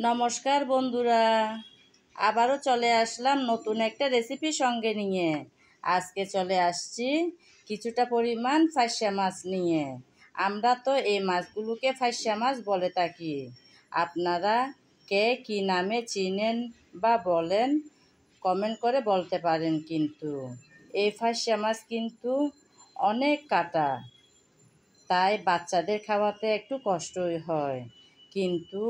নমস্কার বন্ধুরা, আবারও চলে আসলাম নতুন একটা রেসিপি সঙ্গে নিয়ে। আজকে চলে আসছি কিছুটা পরিমাণ ফাইসা মাছ নিয়ে। আমরা তো এই মাছগুলোকে ফাইসা মাছ বলে থাকি। আপনারা কে কী নামে চিনেন বা বলেন কমেন্ট করে বলতে পারেন। কিন্তু এই ফাইসা মাছ কিন্তু অনেক কাটা, তাই বাচ্চাদের খাওয়াতে একটু কষ্টই হয়। কিন্তু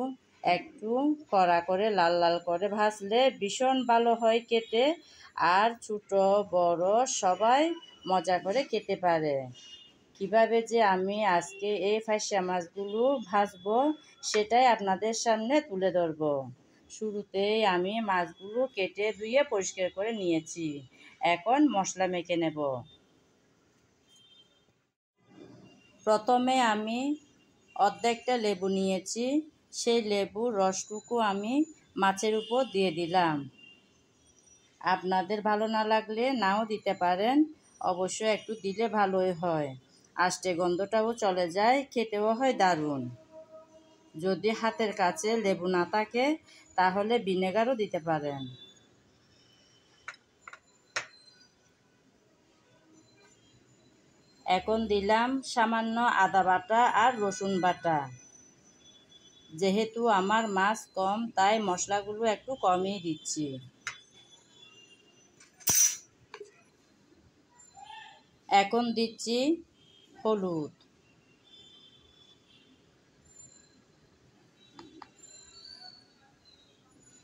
একটু কড়া করে লাল লাল করে ভাজলে ভীষণ ভালো হয় খেতে, আর ছোটো বড় সবাই মজা করে খেতে পারে। কিভাবে যে আমি আজকে এই ফাইসা মাছগুলো ভাজবো সেটাই আপনাদের সামনে তুলে ধরব। শুরুতেই আমি মাছগুলো কেটে ধুয়ে পরিষ্কার করে নিয়েছি। এখন মশলা মেখে নেব। প্রথমে আমি অর্ধেকটা লেবু নিয়েছি, সেই লেবুর রসটুকু আমি মাছের উপর দিয়ে দিলাম। আপনাদের ভালো না লাগলে নাও দিতে পারেন, অবশ্য একটু দিলে ভালোই হয়। আষ্টে গন্ধটাও চলে যায়, খেতেও হয় দারুণ। যদি হাতের কাছে লেবু না থাকে তাহলে ভিনেগারও দিতে পারেন। এখন দিলাম সামান্য আদা বাটা আর রসুন বাটা। যেহেতু আমার মাছ কম তাই মশলাগুলো একটু কমই দিচ্ছি। এখন দিচ্ছি হলুদ,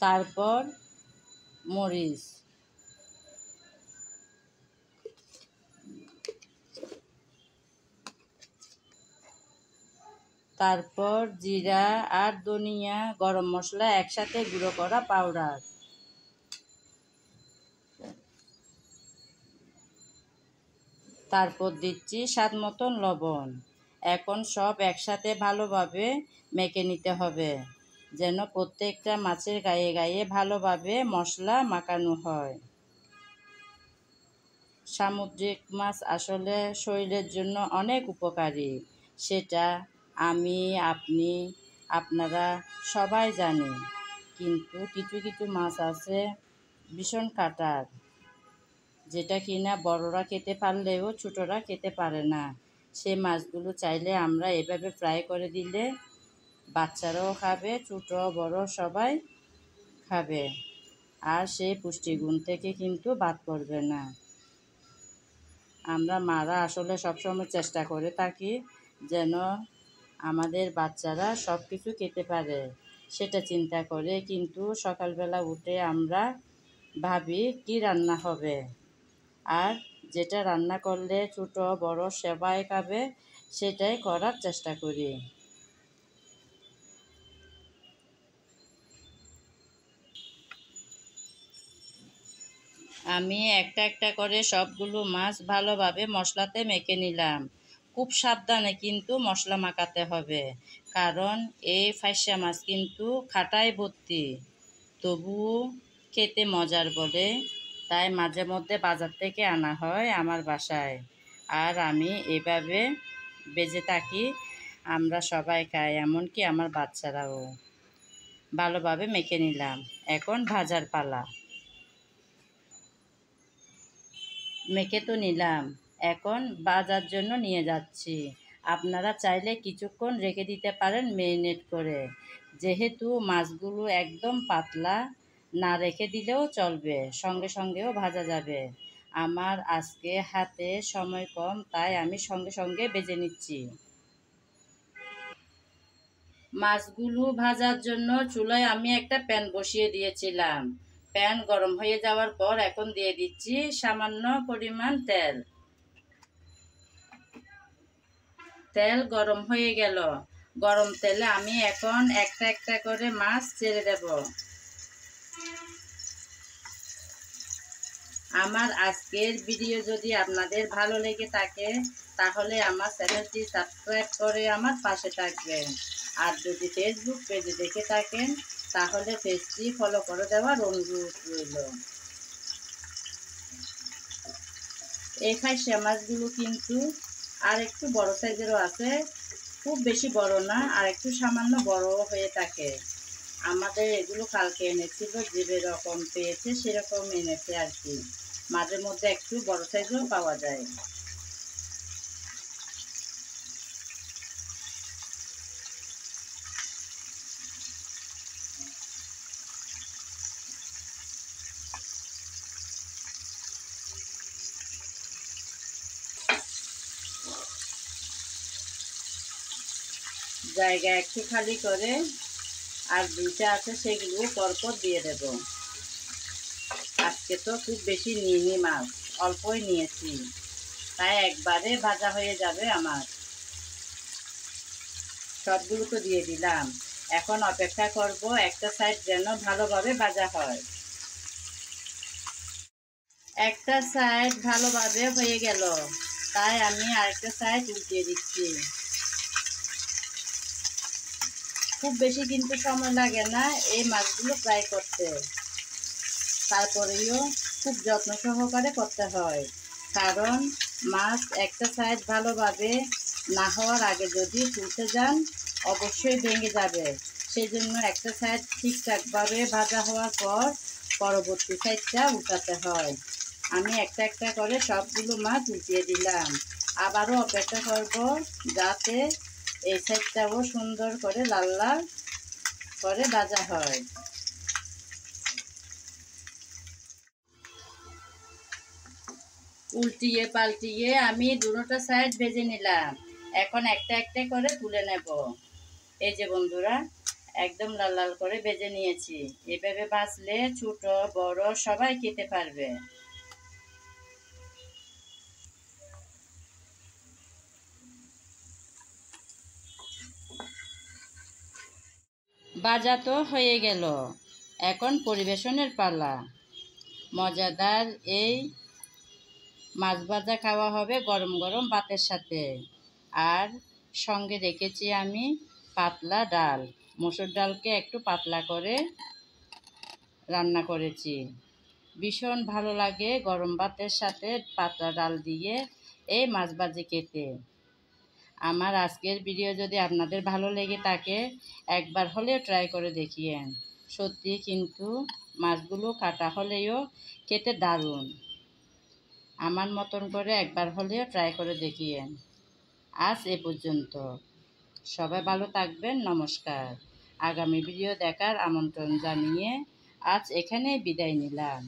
তারপর মরিচ, তারপর জিরা আর ধনিয়া গরম মশলা একসাথে গুঁড়ো করা পাউডার, তারপর দিচ্ছি স্বাদ মতন লবণ। এখন সব একসাথে ভালোভাবে মেখে নিতে হবে, যেন প্রত্যেকটা মাছের গায়ে গায়ে ভালোভাবে মশলা মাখানো হয়। সামুদ্রিক মাছ আসলে শরীরের জন্য অনেক উপকারী, সেটা আমি, আপনি, আপনারা সবাই জানি। কিন্তু কিছু কিছু মাছ আছে ভীষণ কাঁটার, যেটা কিনা বড়রা খেতে পারলেও ছোটরা খেতে পারে না। সেই মাছগুলো চাইলে আমরা এভাবে ফ্রাই করে দিলে বাচ্চারাও খাবে, ছোটো বড় সবাই খাবে, আর সেই পুষ্টিগুণ থেকে কিন্তু বাদ পড়বে না। আমরা মারা আসলে সবসময় চেষ্টা করে থাকি যেন আমাদের বাচ্চারা সব কিছু খেতে পারে, সেটা চিন্তা করে কিন্তু সকালবেলা উঠে আমরা ভাবি কি রান্না হবে, আর যেটা রান্না করলে ছোটো বড় সবাই খাবে সেটাই করার চেষ্টা করি। আমি একটা একটা করে সবগুলো মাছ ভালোভাবে মশলাতে মেখে নিলাম। খুব সাবধানে কিন্তু মশলা মাখাতে হবে, কারণ এই ফাইসা মাছ কিন্তু খাটায় ভর্তি, তবুও খেতে মজার বলে তাই মাঝে মধ্যে বাজার থেকে আনা হয় আমার বাসায়, আর আমি এভাবে বেজে থাকি। আমরা সবাই খাই, এমনকি আমার বাচ্চারাও। ভালোভাবে মেখে নিলাম, এখন ভাজার পালা। মেখে তো নিলাম, এখন ভাজার জন্য নিয়ে যাচ্ছি। আপনারা চাইলে কিছুক্ষণ রেখে দিতে পারেন ম্যারিনেট করে, যেহেতু মাছগুলো একদম পাতলা, না রেখে দিলেও চলবে, সঙ্গে সঙ্গেও ভাজা যাবে। আমার আজকে হাতে সময় কম তাই আমি সঙ্গে সঙ্গে ভেজে নিচ্ছি। মাছগুলো ভাজার জন্য চুলায় আমি একটা প্যান বসিয়ে দিয়েছিলাম। প্যান গরম হয়ে যাওয়ার পর এখন দিয়ে দিচ্ছি সামান্য পরিমাণ তেল। তেল গরম হয়ে গেল, গরম তেলে আমি এখন একটা একটা করে মাছ ছেড়ে দেব। আমার আজকের ভিডিও যদি আপনাদের ভালো লেগে থাকে তাহলে আমার চ্যানেলটি সাবস্ক্রাইব করে আমার পাশে থাকবেন, আর যদি ফেসবুক পেজে দেখে থাকেন তাহলে পেজটি ফলো করে দেওয়ার অনুরোধ রইল। এই ফাইসা মাছগুলো কিন্তু আর একটু বড় সাইজেরও আছে, খুব বেশি বড় না, আর একটু সামান্য বড় হয়ে থাকে। আমাদের এগুলো কালকে এনেছিল, যেরকম পেয়েছে সেরকম এনেছে আর কি। মাঝে মধ্যে একটু বড় সাইজও পাওয়া যায়। জায়গা একটু খালি করে আর দুইটা আছে সেগুলো পরপর দিয়ে দেব। আজকে তো খুব বেশি নিইনি মাছ, অল্পই নিয়েছি, তাই একবারে ভাজা হয়ে যাবে আমার। সবগুলো তো দিয়ে দিলাম, এখন অপেক্ষা করব একটা সাইড যেন ভালোভাবে ভাজা হয়। একটা সাইড ভালোভাবে হয়ে গেল, তাই আমি আরেকটা সাইড উল্টিয়ে দিচ্ছি। খুব বেশি কিন্তু সময় লাগে না এই মাছগুলো ফ্রাই করতে, তারপরেও খুব যত্ন সহকারে করতে হয়, কারণ মাছ একটা সাইড ভালোভাবে না হওয়ার আগে যদি তুলতে যান অবশ্যই ভেঙে যাবে। সেই জন্য একটা সাইড ঠিকঠাকভাবে ভাজা হওয়ার পর পরবর্তী সাইডটা উঠাতে হয়। আমি একটা একটা করে সবগুলো মাছ উঠিয়ে দিলাম, আবারও অপেক্ষা করব যাতে এই সাইডটাও সুন্দর করে লাল লাল করে ভাজা হয়। উল্টিয়ে পাল্টিয়ে আমি দুটোটা সাইড ভেজে নিলাম, এখন একটা একটা করে তুলে নেব। এই যে বন্ধুরা, একদম লাল লাল করে ভেজে নিয়েছি। এভাবে ভাজলে ছোট বড় সবাই খেতে পারবে। ভাজা তো হয়ে গেল, এখন পরিবেশনের পালা। মজাদার এই মাছ ভাজা খাওয়া হবে গরম গরম ভাতের সাথে। আর সঙ্গে রেখেছি আমি পাতলা ডাল, মসুর ডালকে একটু পাতলা করে রান্না করেছি। ভীষণ ভালো লাগে গরম ভাতের সাথে পাতলা ডাল দিয়ে এই মাছ ভাজি খেতে। আমার আজকের ভিডিও যদি আপনাদের ভালো লেগে থাকে একবার হলেও ট্রাই করে দেখিয়েন। সত্যি কিন্তু মাছগুলো কাটা হলেও খেতে দারুণ। আমার মতন করে একবার হলেও ট্রাই করে দেখিয়েন। আজ এ পর্যন্ত, সবাই ভালো থাকবেন, নমস্কার। আগামী ভিডিও দেখার আমন্ত্রণ জানিয়ে আজ এখানেই বিদায় নিলাম।